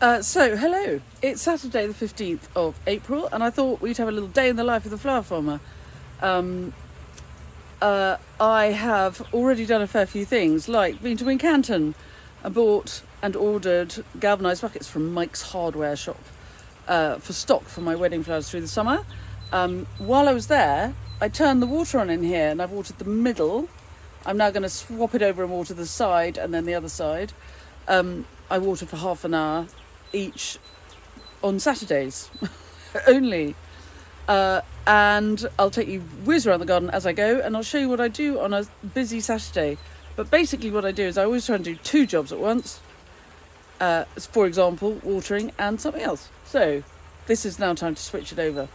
Hello. It's Saturday the 15th of April, and I thought we'd have a little day in the life of the flower farmer. I have already done a fair few things, like been to Wincanton and bought and ordered galvanised buckets from Mike's hardware shop for stock for my wedding flowers through the summer. While I was there, I turned the water on in here, and I've watered the middle. I'm now going to swap it over and water the side and then the other side. I water for half an hour each on Saturdays only. And I'll take you whiz around the garden as I go, and I'll show you what I do on a busy Saturday. But basically what I do is I always try and do two jobs at once. For example, watering and something else. So this is now time to switch it over.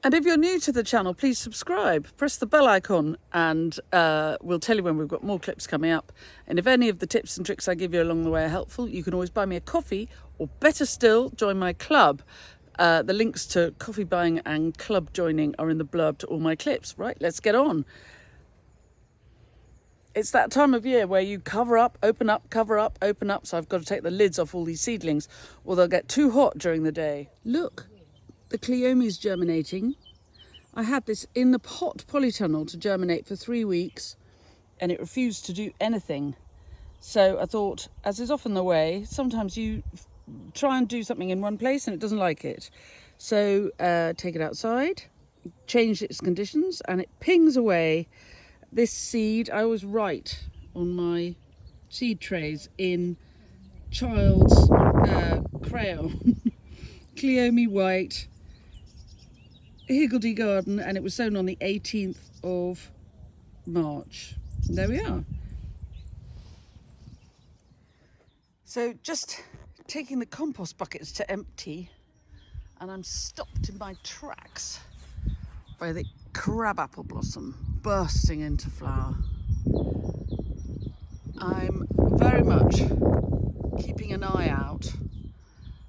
And if you're new to the channel, please subscribe, press the bell icon, and we'll tell you when we've got more clips coming up. And if any of the tips and tricks I give you along the way are helpful, you can always buy me a coffee, or better still, join my club. The links to coffee buying and club joining are in the blurb to all my clips. Right, let's get on. It's that time of year where you cover up, open up, cover up, open up. So I've got to take the lids off all these seedlings, or they'll get too hot during the day. Look. The cleome's germinating. I had this in the pot polytunnel to germinate for 3 weeks, and it refused to do anything. So I thought, as is often the way, sometimes you try and do something in one place and it doesn't like it. So take it outside, change its conditions, and it pings away. This seed, I always write on my seed trays in child's crayon. Cleome white, Higgledy Garden, and it was sown on the 18th of March. There we are. So just taking the compost buckets to empty, and I'm stopped in my tracks by the crabapple blossom bursting into flower. I'm very much keeping an eye out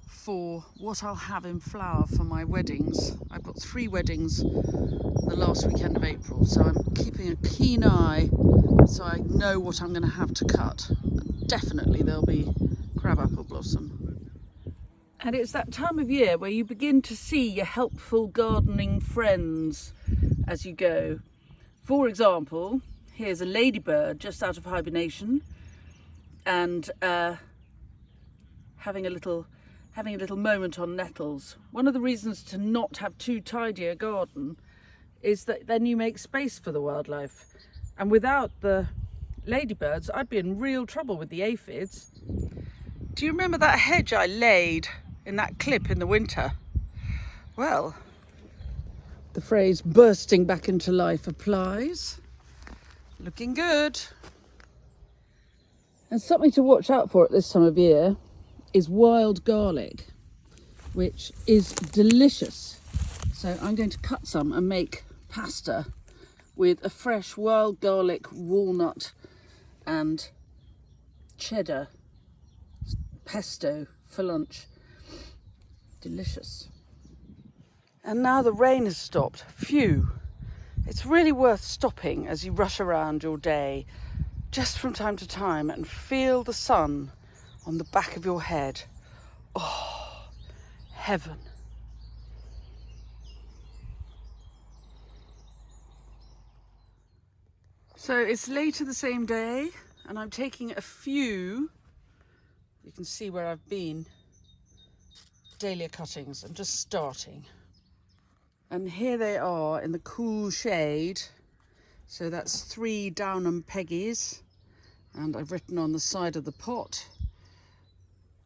for what I'll have in flower for my weddings. I've got 3 weddings the last weekend of April, so I'm keeping a keen eye so I know what I'm going to have to cut. Definitely there'll be crabapple blossom. And it's that time of year where you begin to see your helpful gardening friends as you go. For example, here's a ladybird just out of hibernation and having a little moment on nettles. One of the reasons to not have too tidy a garden is that then you make space for the wildlife. And without the ladybirds, I'd be in real trouble with the aphids. Do you remember that hedge I laid in that clip in the winter? Well, the phrase bursting back into life applies. Looking good. And something to watch out for at this time of year is wild garlic, which is delicious. So I'm going to cut some and make pasta with a fresh wild garlic, walnut and cheddar pesto for lunch. Delicious. And now the rain has stopped. Phew. It's really worth stopping as you rush around your day, just from time to time, and feel the sun on the back of your head. Oh, heaven. So it's later the same day, and I'm taking a few, you can see where I've been, dahlia cuttings. I'm just starting. And here they are in the cool shade. So that's 3 Downham Peggies, and I've written on the side of the pot,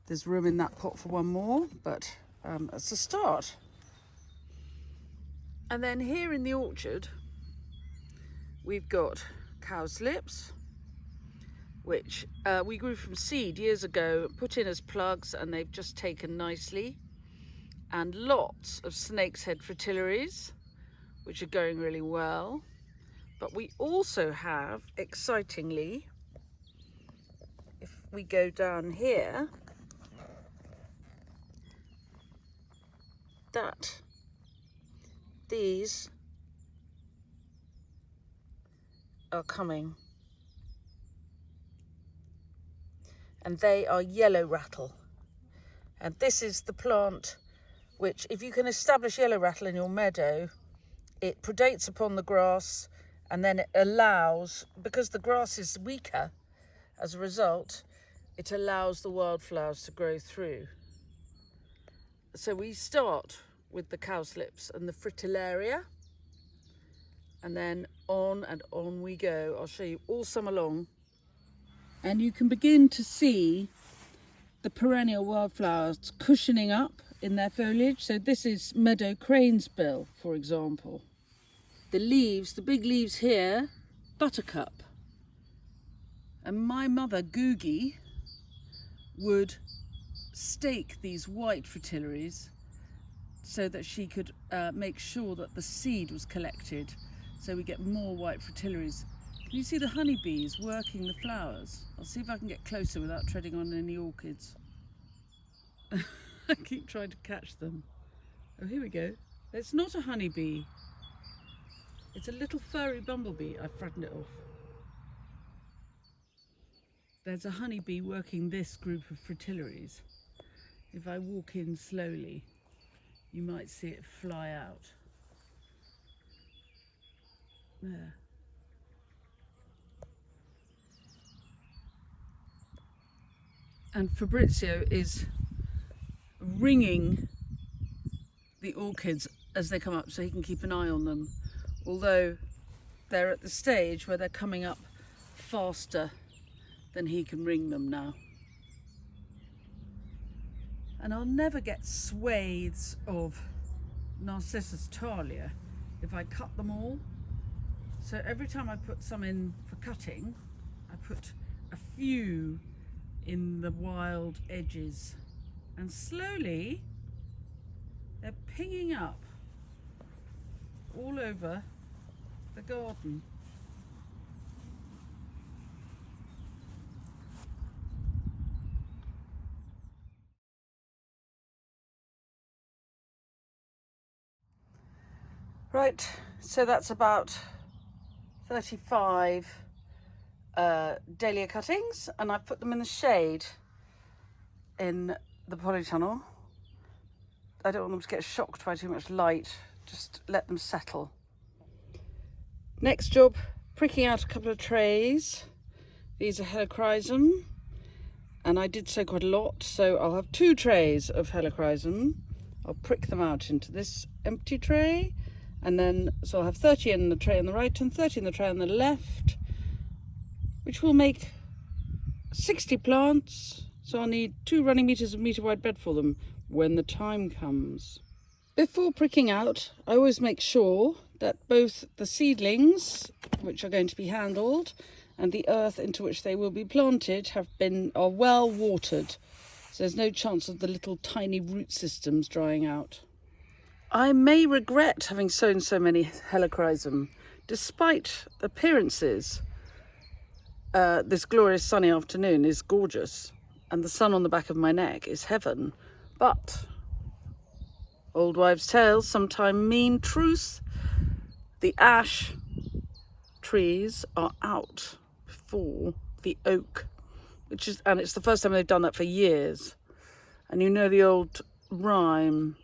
there's room in that pot for one more, but it's a start. And then here in the orchard, we've got cowslips, which we grew from seed years ago, put in as plugs, and they've just taken nicely. And lots of snake's head fritillaries, which are going really well. But we also have, excitingly, if we go down here, that these are coming, and they are yellow rattle. And this is the plant which, if you can establish yellow rattle in your meadow, it predates upon the grass, and then it allows, because the grass is weaker as a result, it allows the wildflowers to grow through. So we start with the cowslips and the fritillaria, and then on we go. I'll show you all summer long. And you can begin to see the perennial wildflowers cushioning up in their foliage. So this is meadow cranesbill, for example. The leaves, the big leaves here, buttercup. And my mother, Georgie, would stake these white fritillaries so that she could make sure that the seed was collected, so we get more white fritillaries. Can you see the honeybees working the flowers? I'll see if I can get closer without treading on any orchids. I keep trying to catch them. Oh, here we go. It's not a honeybee. It's a little furry bumblebee. I've frightened it off. There's a honeybee working this group of fritillaries. If I walk in slowly, you might see it fly out. There. And Fabrizio is ringing the orchids as they come up so he can keep an eye on them, although they're at the stage where they're coming up faster than he can ring them now. And I'll never get swathes of Narcissus Thalia if I cut them all. So every time I put some in for cutting, I put a few in the wild edges, and slowly they're pinging up all over the garden. Right, so that's about 35 dahlia cuttings, and I've put them in the shade in the polytunnel. I don't want them to get shocked by too much light, just let them settle. Next job, pricking out a couple of trays. These are helichrysum, and I did so quite a lot, so I'll have 2 trays of helichrysum. I'll prick them out into this empty tray, and then so I'll have 30 in the tray on the right and 30 in the tray on the left, which will make 60 plants. So I'll need 2 running meters of metre wide bed for them when the time comes. Before pricking out, I always make sure that both the seedlings, which are going to be handled, and the earth into which they will be planted are well watered, so there's no chance of the little tiny root systems drying out. I may regret having sown so many helichrysum, despite appearances. This glorious sunny afternoon is gorgeous, and the sun on the back of my neck is heaven. But old wives' tales sometime mean truth. The ash trees are out before the oak, and it's the first time they've done that for years. And you know the old rhyme,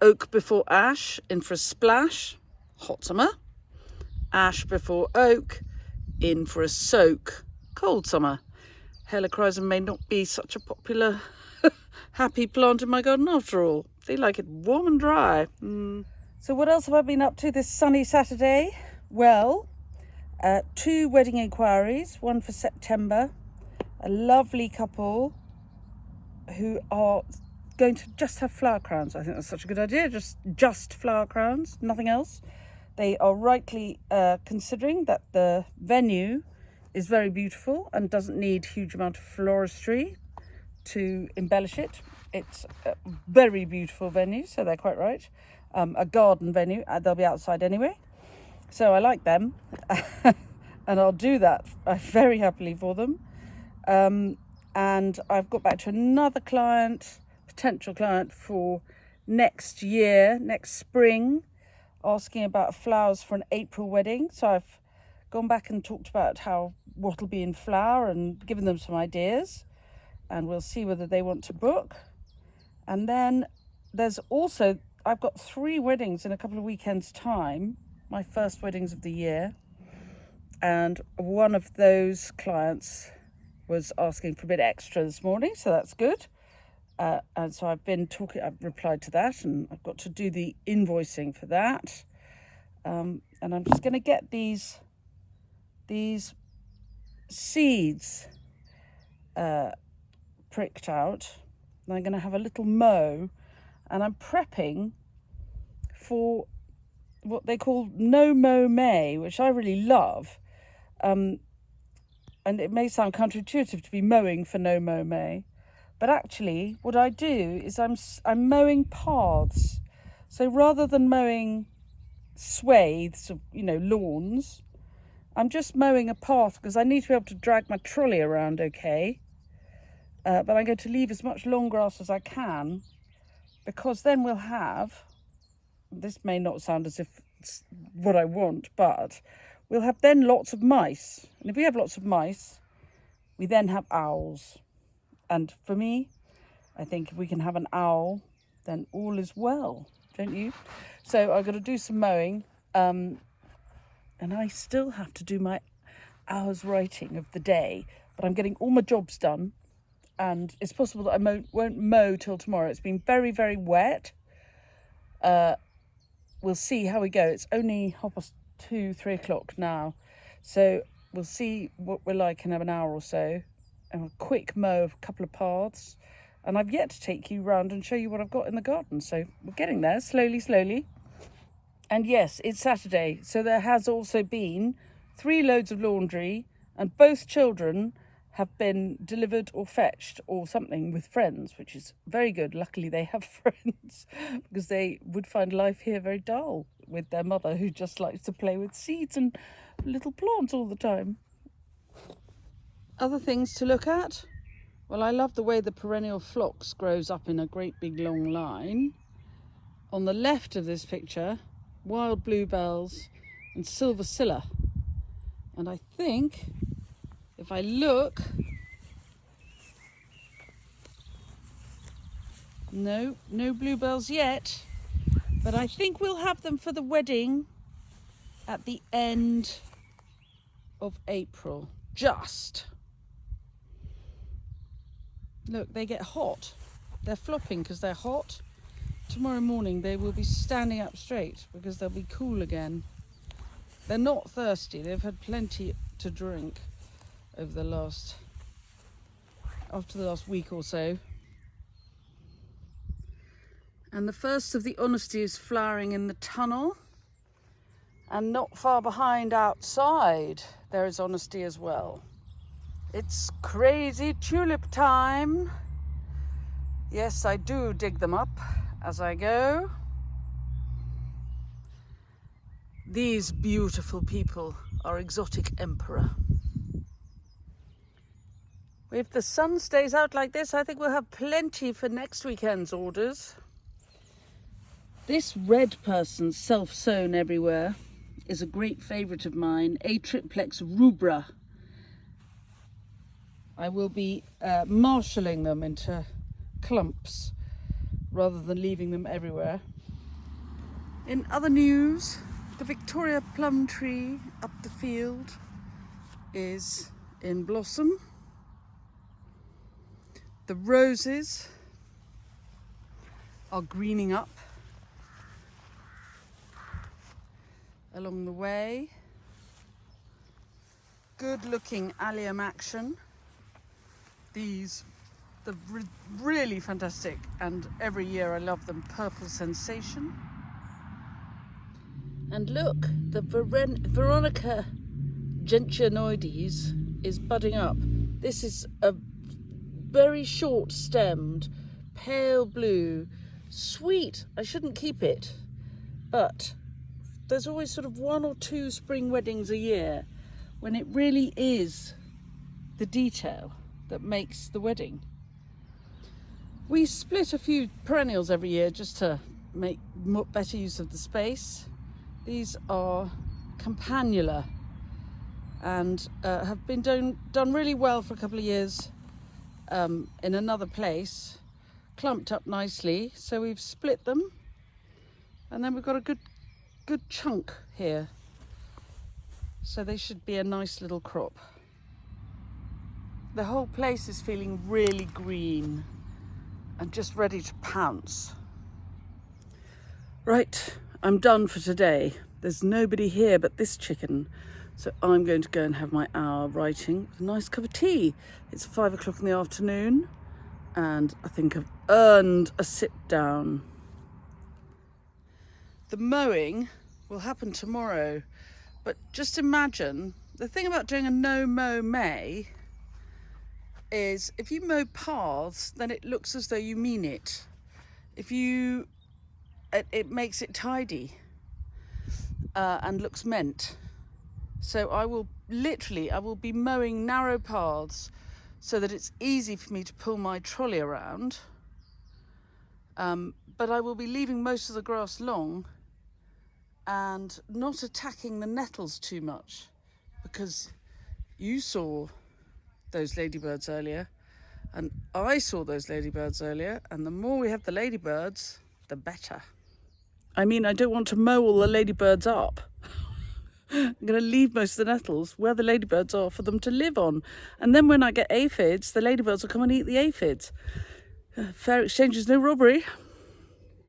oak before ash, in for a splash, hot summer. Ash before oak, in for a soak, cold summer. Helichrysum may not be such a popular, happy plant in my garden after all. They like it warm and dry. So what else have I been up to this sunny Saturday? Well, 2 wedding inquiries, one for September. A lovely couple who are going to just have flower crowns. I think that's such a good idea. Just flower crowns, nothing else. They are rightly considering that the venue is very beautiful and doesn't need huge amount of floristry to embellish it. It's a very beautiful venue, so they're quite right. A garden venue, they'll be outside anyway. So I like them, and I'll do that very happily for them. And I've got back to another potential client for next year, next spring, asking about flowers for an April wedding. So I've gone back and talked about what'll be in flower and given them some ideas, and we'll see whether they want to book. And then there's also, I've got 3 weddings in a couple of weekends' time, my first weddings of the year. And one of those clients was asking for a bit extra this morning, so that's good. And so I've replied to that, and I've got to do the invoicing for that. And I'm just going to get these seeds pricked out. And I'm going to have a little mow, and I'm prepping for what they call no mow May, which I really love. And it may sound counterintuitive to be mowing for no mow May, but actually what I do is I'm mowing paths. So rather than mowing swathes of lawns, I'm just mowing a path because I need to be able to drag my trolley around okay. But I'm going to leave as much long grass as I can, because then we'll have, this may not sound as if it's what I want, but we'll have then lots of mice. And if we have lots of mice, we then have owls. And for me, I think if we can have an owl, then all is well, don't you? So I've got to do some mowing. And I still have to do my hours writing of the day. But I'm getting all my jobs done. And it's possible that I won't mow till tomorrow. It's been very, very wet. We'll see how we go. It's only 2:30, 3 o'clock now. So we'll see what we're like in an hour or so. And a quick mow of a couple of paths. And I've yet to take you round and show you what I've got in the garden. So we're getting there, slowly. And yes, it's Saturday. So there has also been 3 loads of laundry, and both children have been delivered or fetched or something with friends, which is very good. Luckily they have friends, because they would find life here very dull with their mother, who just likes to play with seeds and little plants all the time. Other things to look at? Well, I love the way the perennial phlox grows up in a great big long line. On the left of this picture, wild bluebells and silver scilla. And I think if I look, no bluebells yet, but I think we'll have them for the wedding at the end of April. Just. Look, they get hot. They're flopping because they're hot. Tomorrow morning they will be standing up straight because they'll be cool again. They're not thirsty. They've had plenty to drink over after the last week or so. And the first of the honesty is flowering in the tunnel. And not far behind outside, there is honesty as well. It's crazy tulip time. Yes, I do dig them up as I go. These beautiful people are exotic emperor. If the sun stays out like this, I think we'll have plenty for next weekend's orders. This red person, self-sown everywhere, is a great favourite of mine, Atriplex rubra. I will be marshalling them into clumps rather than leaving them everywhere. In other news, the Victoria plum tree up the field is in blossom. The roses are greening up along the way. Good looking allium action. These, the really fantastic, and every year I love them, purple sensation. And look, the Veronica gentianoides is budding up. This is a very short stemmed, pale blue, sweet. I shouldn't keep it, but there's always sort of 1 or 2 spring weddings a year when it really is the detail that makes the wedding. We split a few perennials every year just to make better use of the space. These are campanula and have been done really well for a couple of years in another place, clumped up nicely, so we've split them, and then we've got a good chunk here, so they should be a nice little crop. The whole place is feeling really green and just ready to pounce. Right, I'm done for today. There's nobody here but this chicken, so I'm going to go and have my hour writing with a nice cup of tea. It's 5 o'clock in the afternoon, and I think I've earned a sit down. The mowing will happen tomorrow, but just imagine, the thing about doing a no-mow May is if you mow paths, then it looks as though you mean it. It makes it tidy and looks meant. So I will be mowing narrow paths so that it's easy for me to pull my trolley around. But I will be leaving most of the grass long and not attacking the nettles too much, because you saw those ladybirds earlier, and I saw those ladybirds earlier, and the more we have the ladybirds, the better. I mean, I don't want to mow all the ladybirds up. I'm going to leave most of the nettles where the ladybirds are for them to live on. And then when I get aphids, the ladybirds will come and eat the aphids. Fair exchange is no robbery.